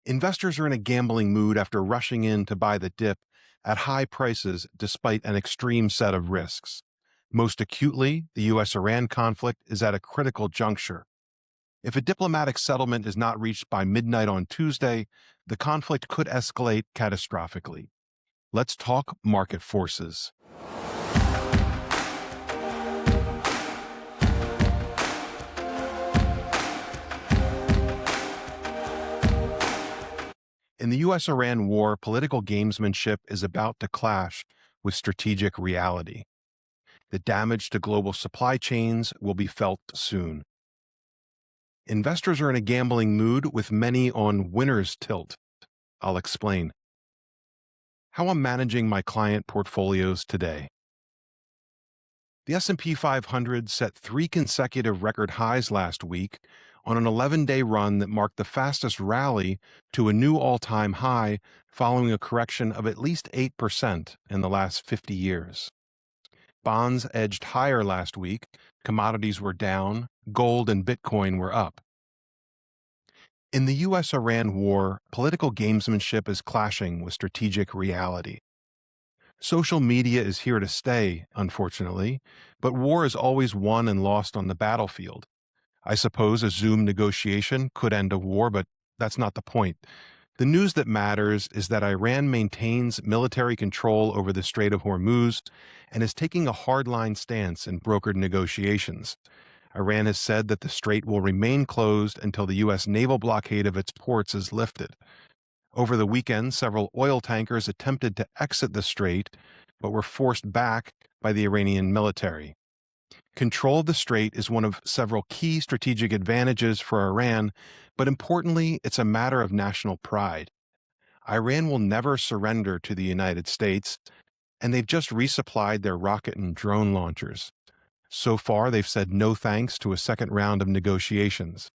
Investors are in a gambling mood after rushing in to buy the dip at high prices despite an extreme set of risks. Most acutely, the U.S. Iran conflict is at a critical juncture. If a diplomatic settlement is not reached by midnight on Tuesday, the conflict could escalate catastrophically. Let's talk market forces. In the U.S. Iran war, political gamesmanship is about to clash with strategic reality. The damage to global supply chains will be felt soon. Investors are in a gambling mood with many on winner's tilt. I'll explain. How I'm managing my client portfolios today. The S&P 500 set 3 consecutive record highs last week on an 11-day run that marked the fastest rally to a new all-time high following a correction of at least 8% in the last 50 years. Bonds edged higher last week, commodities were down, gold and Bitcoin were up. In the U.S.-Iran war, political gamesmanship is clashing with strategic reality. Social media is here to stay, unfortunately, but war is always won and lost on the battlefield. I suppose a Zoom negotiation could end a war, but that's not the point. The news that matters is that Iran maintains military control over the Strait of Hormuz and is taking a hardline stance in brokered negotiations. Iran has said that the strait will remain closed until the U.S. naval blockade of its ports is lifted. Over the weekend, several oil tankers attempted to exit the strait, but were forced back by the Iranian military. Control of the strait is one of several key strategic advantages for Iran, but importantly, it's a matter of national pride. Iran will never surrender to the United States, and they've just resupplied their rocket and drone launchers. So far, they've said no thanks to a second round of negotiations,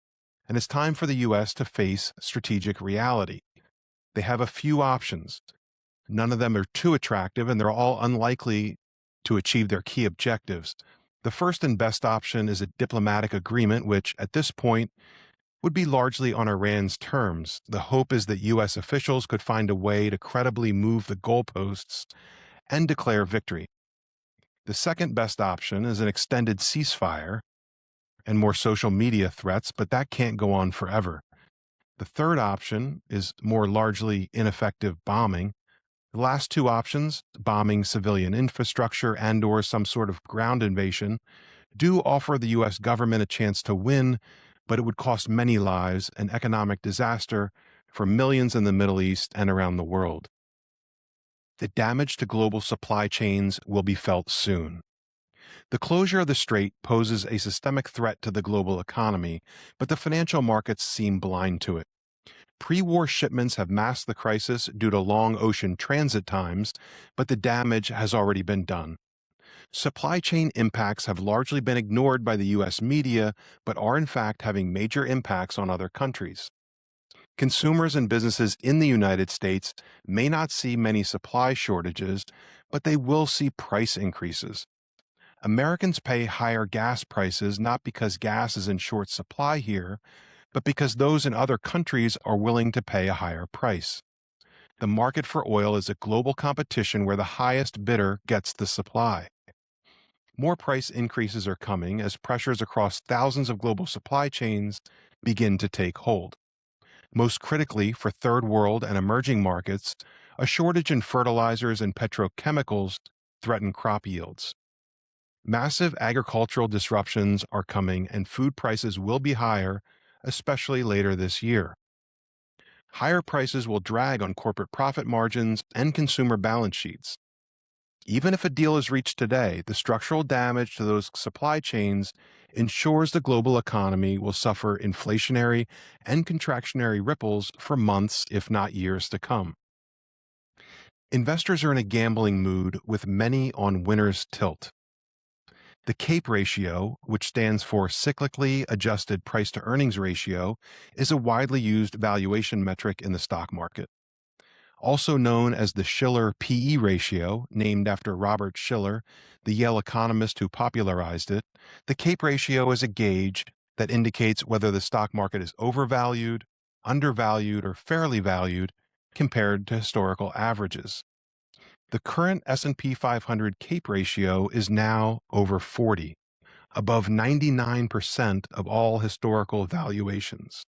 and it's time for the U.S. to face strategic reality. They have a few options. None of them are too attractive, and they're all unlikely to achieve their key objectives. The first and best option is a diplomatic agreement, which, at this point, would be largely on Iran's terms. The hope is that U.S. officials could find a way to credibly move the goalposts and declare victory. The second best option is an extended ceasefire and more social media threats, but that can't go on forever. The third option is more largely ineffective bombing. The last two options, bombing civilian infrastructure and/or some sort of ground invasion, do offer the U.S. government a chance to win, but it would cost many lives and economic disaster for millions in the Middle East and around the world. The damage to global supply chains will be felt soon. The closure of the strait poses a systemic threat to the global economy, but the financial markets seem blind to it. Pre-war shipments have masked the crisis due to long ocean transit times, but the damage has already been done. Supply chain impacts have largely been ignored by the U.S. media, but are in fact having major impacts on other countries. Consumers and businesses in the United States may not see many supply shortages, but they will see price increases. Americans pay higher gas prices not because gas is in short supply here, but because those in other countries are willing to pay a higher price. The market for oil is a global competition where the highest bidder gets the supply. More price increases are coming as pressures across thousands of global supply chains begin to take hold. Most critically for third world and emerging markets, a shortage in fertilizers and petrochemicals threaten crop yields. Massive agricultural disruptions are coming and food prices will be higher, especially later this year. Higher prices will drag on corporate profit margins and consumer balance sheets. Even if a deal is reached today, the structural damage to those supply chains ensures the global economy will suffer inflationary and contractionary ripples for months, if not years to come. Investors are in a gambling mood with many on winner's tilt. The CAPE ratio, which stands for cyclically adjusted price-to-earnings ratio, is a widely used valuation metric in the stock market. Also known as the Shiller PE ratio, named after Robert Shiller, the Yale economist who popularized it, the CAPE ratio is a gauge that indicates whether the stock market is overvalued undervalued, or fairly valued compared to historical averages. The current S&P 500 CAPE ratio is now over 40, above 99% of all historical valuations,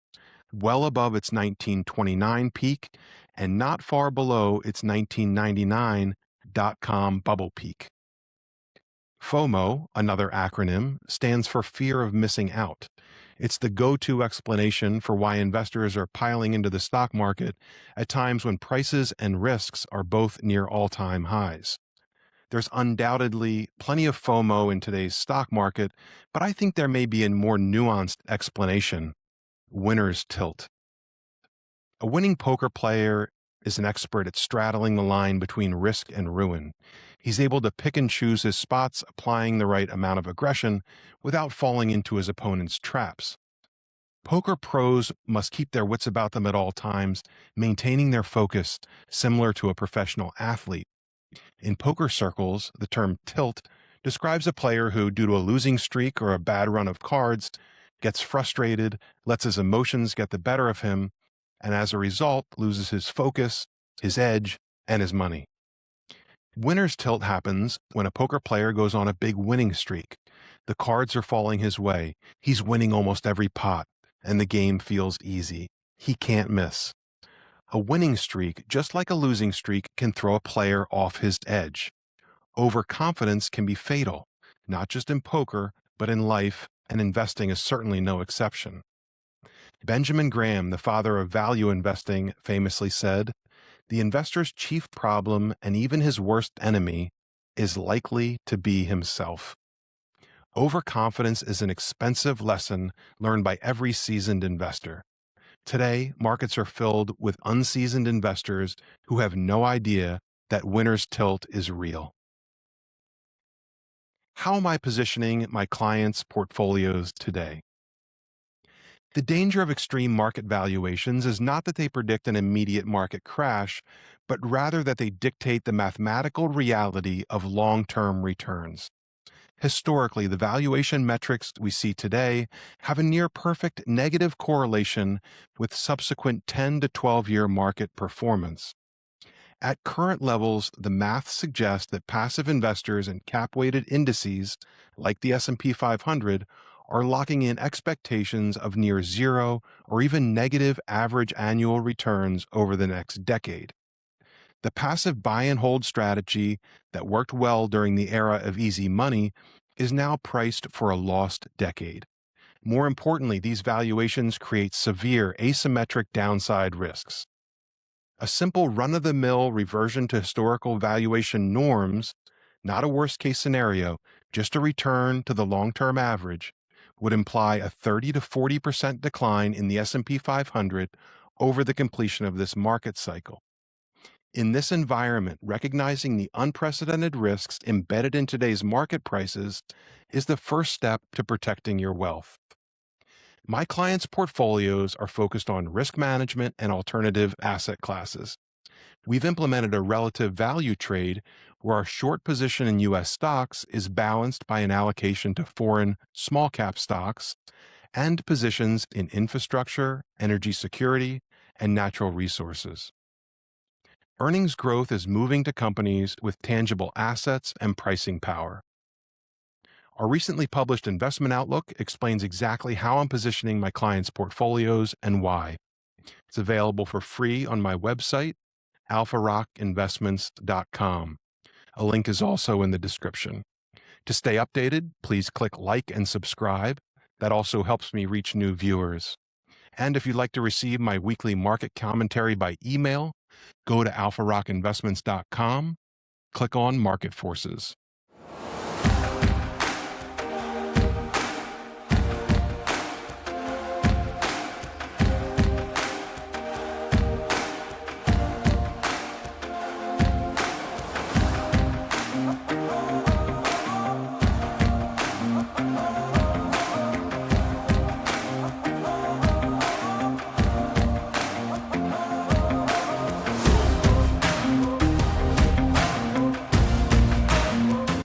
well above its 1929 peak and not far below its 1999 dot-com bubble peak. FOMO, another acronym, stands for fear of missing out. It's the go-to explanation for why investors are piling into the stock market at times when prices and risks are both near all-time highs. There's undoubtedly plenty of FOMO in today's stock market, but I think there may be a more nuanced explanation: winner's tilt. A winning poker player is an expert at straddling the line between risk and ruin. He's able to pick and choose his spots, applying the right amount of aggression without falling into his opponent's traps. Poker pros must keep their wits about them at all times, maintaining their focus, similar to a professional athlete. In poker circles, the term tilt describes a player who, due to a losing streak or a bad run of cards, gets frustrated, lets his emotions get the better of him, and as a result loses his focus, his edge, and his money. Winner's tilt happens when a poker player goes on a big winning streak. The cards are falling his way. He's winning almost every pot, and the game feels easy. He can't miss. A winning streak, just like a losing streak, can throw a player off his edge. Overconfidence can be fatal, not just in poker, but in life, and investing is certainly no exception. Benjamin Graham, the father of value investing, famously said, "The investor's chief problem and even his worst enemy is likely to be himself." Overconfidence is an expensive lesson learned by every seasoned investor. Today, markets are filled with unseasoned investors who have no idea that winner's tilt is real. How am I positioning my clients' portfolios today? The danger of extreme market valuations is not that they predict an immediate market crash, but rather that they dictate the mathematical reality of long-term returns. Historically, the valuation metrics we see today have a near-perfect negative correlation with subsequent 10 to 12-year market performance. At current levels, the math suggests that passive investors in cap-weighted indices, like the S&P 500, are locking in expectations of near zero or even negative average annual returns over the next decade. The passive buy and hold strategy that worked well during the era of easy money is now priced for a lost decade. More importantly, these valuations create severe asymmetric downside risks. A simple run-of-the-mill reversion to historical valuation norms, not a worst-case scenario, just a return to the long-term average, would imply a 30 to 40% decline in the S&P 500 over the completion of this market cycle. In this environment, recognizing the unprecedented risks embedded in today's market prices is the first step to protecting your wealth. My clients' portfolios are focused on risk management and alternative asset classes. We've implemented a relative value trade where our short position in U.S. stocks is balanced by an allocation to foreign small-cap stocks and positions in infrastructure, energy security, and natural resources. Earnings growth is moving to companies with tangible assets and pricing power. Our recently published investment outlook explains exactly how I'm positioning my clients' portfolios and why. It's available for free on my website, alpharockinvestments.com. A link is also in the description. To stay updated, please click like and subscribe. That also helps me reach new viewers. And if you'd like to receive my weekly market commentary by email, go to alpharockinvestments.com, click on Market Forces.